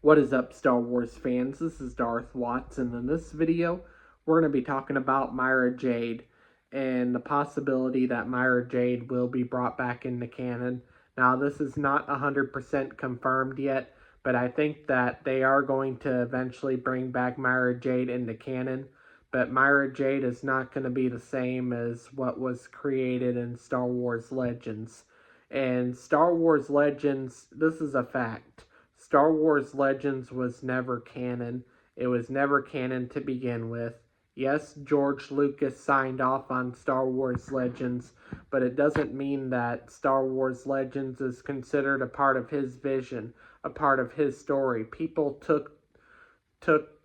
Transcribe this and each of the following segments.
What is up, Star Wars fans? This is Darth Watson. In this video, we're going to be talking about Mara Jade and the possibility that Mara Jade will be brought back into canon. Now, this is not 100% confirmed yet, but I think that they are going to eventually bring back Mara Jade into canon. But Mara Jade is not going to be the same as what was created in Star Wars Legends. And Star Wars Legends, this is a fact. Star Wars Legends was never canon. It was never canon to begin with. Yes, George Lucas signed off on Star Wars Legends, but it doesn't mean that Star Wars Legends is considered a part of his vision, a part of his story. People took the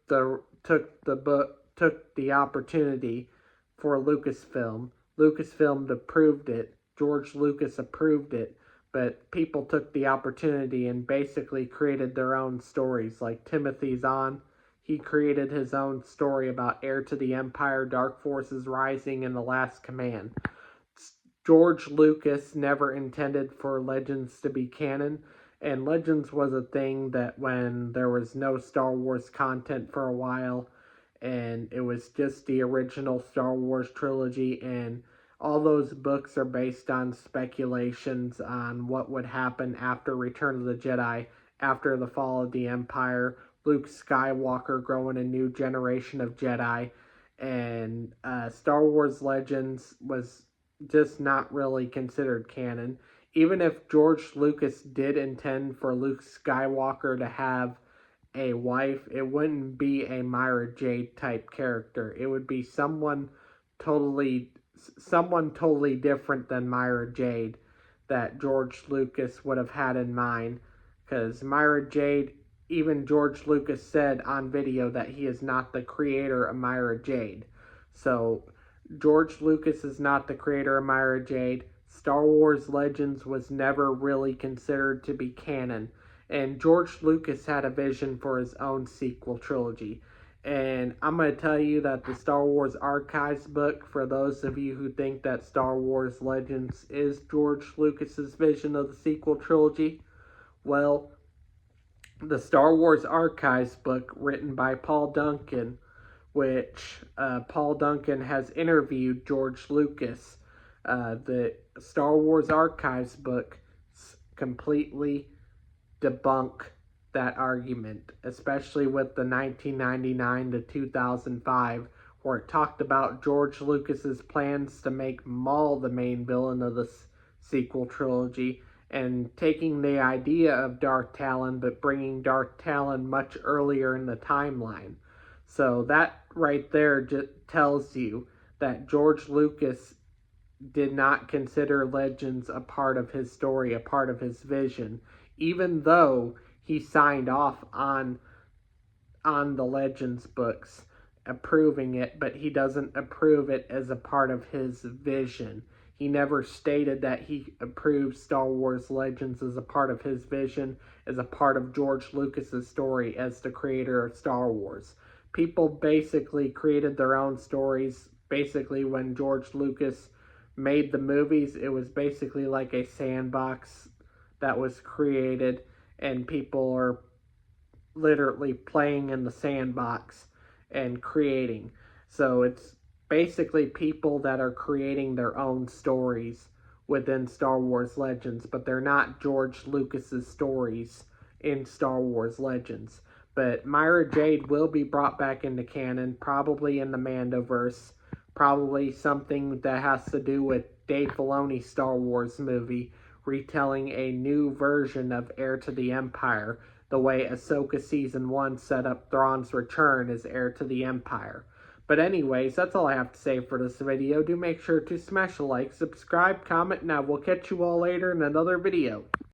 opportunity for Lucasfilm. Lucasfilm approved it. George Lucas approved it, but people took the opportunity and basically created their own stories. Like Timothy Zahn, he created his own story about Heir to the Empire, Dark Forces Rising, and The Last Command. George Lucas never intended for Legends to be canon, and Legends was a thing that when there was no Star Wars content for a while, and it was just the original Star Wars trilogy, and all those books are based on speculations on what would happen after Return of the Jedi, after the fall of the Empire, Luke Skywalker growing a new generation of Jedi, and Star Wars Legends was just not really considered canon. Even if George Lucas did intend for Luke Skywalker to have a wife, it wouldn't be a Mara Jade type character. It would be someone totally different than Mara Jade that George Lucas would have had in mind, because Mara Jade, even George Lucas said on video that he is not the creator of Mara Jade. So George Lucas is not the creator of Mara Jade. Star Wars Legends was never really considered to be canon. And George Lucas had a vision for his own sequel trilogy. And I'm going to tell you that the Star Wars Archives book, for those of you who think that Star Wars Legends is George Lucas's vision of the sequel trilogy, well, the Star Wars Archives book written by Paul Duncan, which Paul Duncan has interviewed George Lucas, the Star Wars Archives book completely debunk that argument, especially with the 1999 to 2005, where it talked about George Lucas's plans to make Maul the main villain of the sequel trilogy, and taking the idea of Darth Talon, but bringing Darth Talon much earlier in the timeline. So that right there just tells you that George Lucas did not consider Legends a part of his story, a part of his vision, even though he signed off on the Legends books, approving it, but he doesn't approve it as a part of his vision. He never stated that he approved Star Wars Legends as a part of his vision, as a part of George Lucas's story as the creator of Star Wars. People basically created their own stories. Basically, when George Lucas made the movies, it was basically like a sandbox that was created, and people are literally playing in the sandbox and creating. So it's basically people that are creating their own stories within Star Wars Legends, but they're not George Lucas's stories in Star Wars Legends. But Mara Jade will be brought back into canon, probably in the Mandoverse, probably something that has to do with Dave Filoni's Star Wars movie, retelling a new version of Heir to the Empire, the way Ahsoka Season 1 set up Thrawn's return as Heir to the Empire. But anyways, that's all I have to say for this video. Do make sure to smash a like, subscribe, comment, and I will catch you all later in another video.